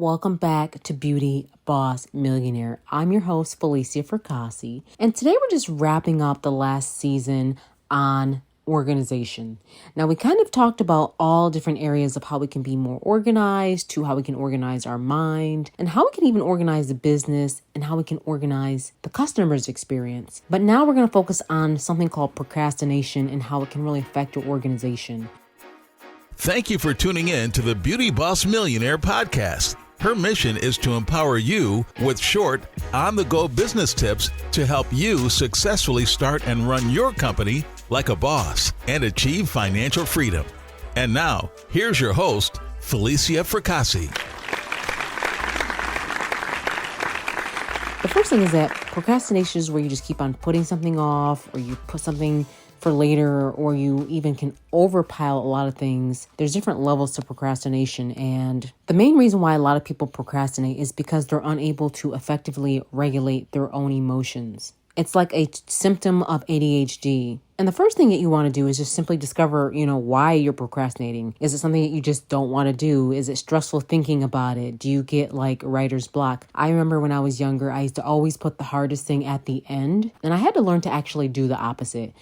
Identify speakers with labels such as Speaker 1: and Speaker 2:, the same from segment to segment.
Speaker 1: Welcome back to Beauty Boss Millionaire. I'm your host, Felicia Fracassi, and today we're just wrapping up the last season on organization. Now, we kind of talked about all different areas of how we can be more organized, to how we can organize our mind, and how we can even organize the business, and how we can organize the customer's experience. But now we're going to focus on something called procrastination and how it can really affect your organization.
Speaker 2: Thank you for tuning in to the Beauty Boss Millionaire podcast. Her mission is to empower you with short, on-the-go business tips to help you successfully start and run your company like a boss and achieve financial freedom. And now, here's your host, Felicia Fracassi.
Speaker 1: The first thing is that procrastination is where you just keep on putting something off, or you put something for later, or you even can overpile a lot of things. There's different levels to procrastination, and the main reason why a lot of people procrastinate is because they're unable to effectively regulate their own emotions. It's like a symptom of ADHD. And the first thing that you want to do is just simply discover, why you're procrastinating. Is it something that you just don't want to do? Is it stressful thinking about it? Do you get like writer's block? I remember when I was younger, I used to always put the hardest thing at the end, and I had to learn to actually do the opposite.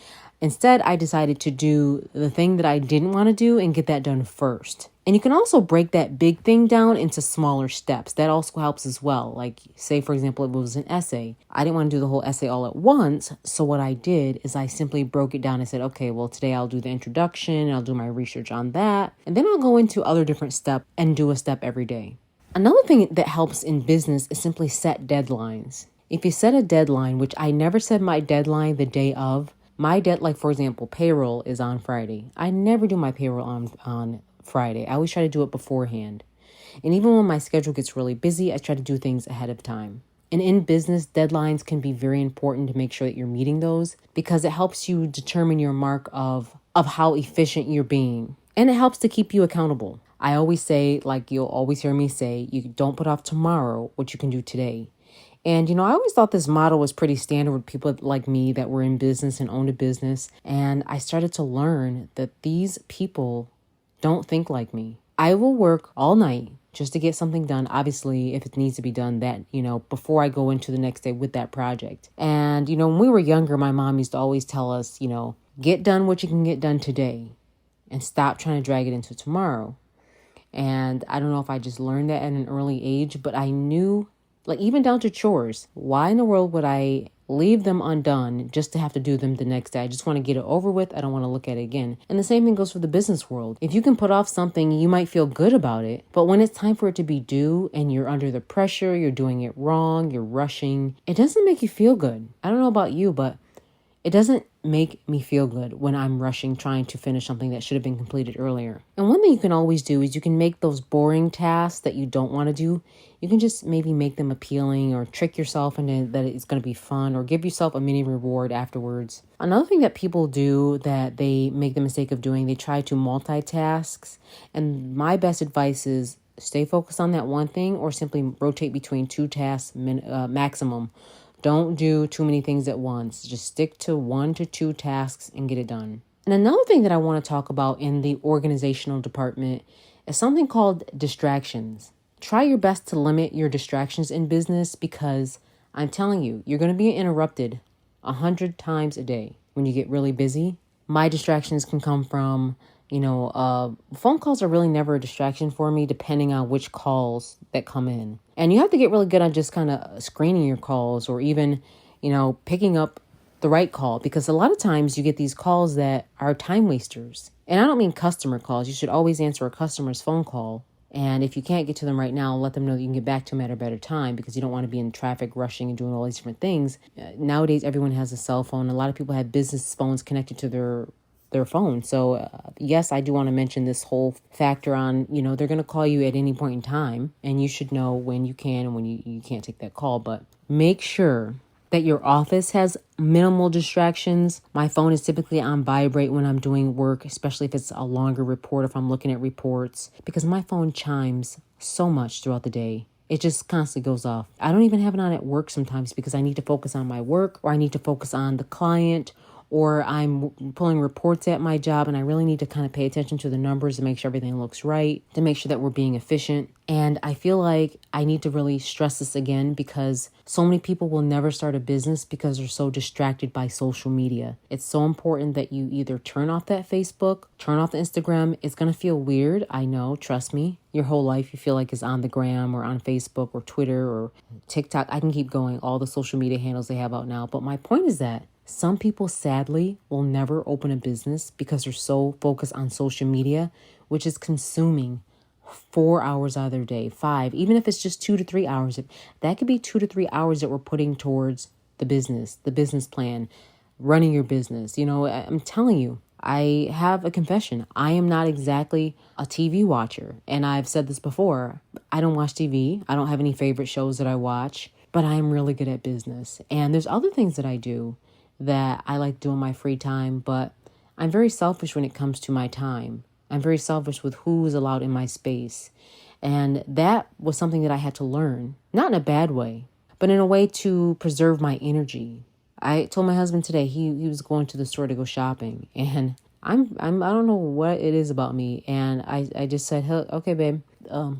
Speaker 1: Instead, I decided to do the thing that I didn't want to do and get that done first. And you can also break that big thing down into smaller steps. That also helps as well. Like, say, for example, if it was an essay. I didn't want to do the whole essay all at once. So what I did is I simply broke it down and said, okay, well, today I'll do the introduction. I'll do my research on that. And then I'll go into other different steps and do a step every day. Another thing that helps in business is simply set deadlines. If you set a deadline, which I never set my deadline the day of, like for example, payroll is on Friday. I never do my payroll on Friday. I always try to do it beforehand. And even when my schedule gets really busy, I try to do things ahead of time. And in business, deadlines can be very important to make sure that you're meeting those, because it helps you determine your mark of how efficient you're being. And it helps to keep you accountable. I always say, like you'll always hear me say, you don't put off tomorrow what you can do today. And, I always thought this model was pretty standard with people like me that were in business and owned a business. And I started to learn that these people don't think like me. I will work all night just to get something done. Obviously, if it needs to be done that, before I go into the next day with that project. And, when we were younger, my mom used to always tell us, get done what you can get done today and stop trying to drag it into tomorrow. And I don't know if I just learned that at an early age, but I knew, like even down to chores, why in the world would I leave them undone just to have to do them the next day? I just want to get it over with. I don't want to look at it again. And the same thing goes for the business world. If you can put off something, you might feel good about it. But when it's time for it to be due and you're under the pressure, you're doing it wrong, you're rushing, it doesn't make you feel good. I don't know about you, but it doesn't make me feel good when I'm rushing, trying to finish something that should have been completed earlier. And one thing you can always do is you can make those boring tasks that you don't want to do, you can just maybe make them appealing or trick yourself into that it's going to be fun, or give yourself a mini reward afterwards. Another thing that people do that they make the mistake of doing, they try to multitask. And my best advice is stay focused on that one thing, or simply rotate between two tasks maximum. Don't do too many things at once. Just stick to 1 to 2 tasks and get it done. And another thing that I want to talk about in the organizational department is something called distractions. Try your best to limit your distractions in business, because I'm telling you, you're going to be interrupted 100 times a day when you get really busy. My distractions can come from, phone calls are really never a distraction for me, depending on which calls that come in. And you have to get really good at just kind of screening your calls, or even, picking up the right call, because a lot of times you get these calls that are time wasters. And I don't mean customer calls. You should always answer a customer's phone call. And if you can't get to them right now, let them know that you can get back to them at a better time, because you don't want to be in traffic rushing and doing all these different things. Nowadays, everyone has a cell phone. A lot of people have business phones connected to their phone. So yes, I do want to mention this whole factor on, they're going to call you at any point in time, and you should know when you can and when you can't take that call. But make sure that your office has minimal distractions. My phone is typically on vibrate when I'm doing work, especially if it's a longer report, if I'm looking at reports, because my phone chimes so much throughout the day. It just constantly goes off. I don't even have it on at work sometimes, because I need to focus on my work, or I need to focus on the client, or I'm pulling reports at my job and I really need to kind of pay attention to the numbers to make sure everything looks right, to make sure that we're being efficient. And I feel like I need to really stress this again because so many people will never start a business because they're so distracted by social media. It's so important that you either turn off that Facebook, turn off the Instagram. It's going to feel weird. I know, trust me. Your whole life you feel like is on the gram or on Facebook or Twitter or TikTok. I can keep going, all the social media handles they have out now. But my point is that some people sadly will never open a business because they're so focused on social media, which is consuming 4 hours out of their day, 5, even if it's just 2 to 3 hours. That could be 2 to 3 hours that we're putting towards the business plan, running your business. You know, I'm telling you, I have a confession. I am not exactly a TV watcher. And I've said this before. I don't watch TV. I don't have any favorite shows that I watch, but I'm really good at business. And there's other things that I do that I like doing in my free time, but I'm very selfish when it comes to my time. I'm very selfish with who is allowed in my space. And that was something that I had to learn, not in a bad way, but in a way to preserve my energy. I told my husband today he was going to the store to go shopping, and I don't know what it is about me. And I just said, okay, babe,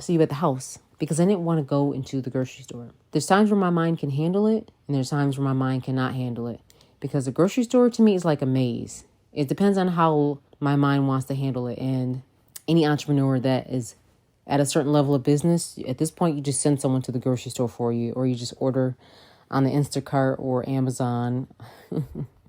Speaker 1: see you at the house, because I didn't want to go into the grocery store. There's times where my mind can handle it, and there's times where my mind cannot handle it, because the grocery store to me is like a maze. It depends on how my mind wants to handle it. And any entrepreneur that is at a certain level of business, at this point, you just send someone to the grocery store for you, or you just order on the Instacart or Amazon,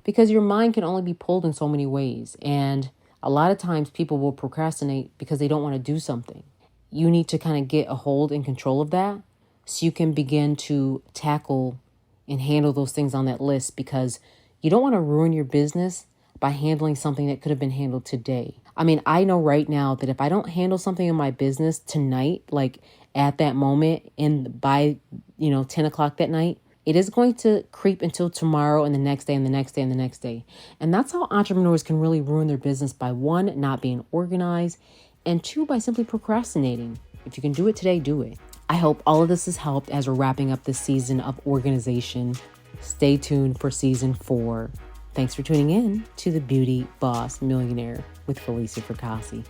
Speaker 1: because your mind can only be pulled in so many ways. And a lot of times people will procrastinate because they don't want to do something. You need to kind of get a hold and control of that so you can begin to tackle and handle those things on that list, because you don't want to ruin your business by handling something that could have been handled today. I mean, I know right now that if I don't handle something in my business tonight, like at that moment and by, 10 o'clock that night, it is going to creep until tomorrow and the next day and the next day and the next day. And that's how entrepreneurs can really ruin their business, by 1, not being organized, and 2, by simply procrastinating. If you can do it today, do it. I hope all of this has helped as we're wrapping up this season of organization. Stay tuned for season 4. Thanks for tuning in to the Beauty Boss Millionaire with Felicia Fracassi.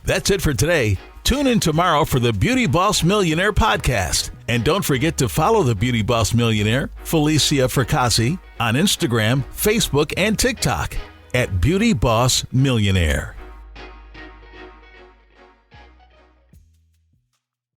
Speaker 2: That's it for today. Tune in tomorrow for the Beauty Boss Millionaire podcast. And don't forget to follow the Beauty Boss Millionaire, Felicia Fracassi, on Instagram, Facebook, and TikTok at Beauty Boss Millionaire.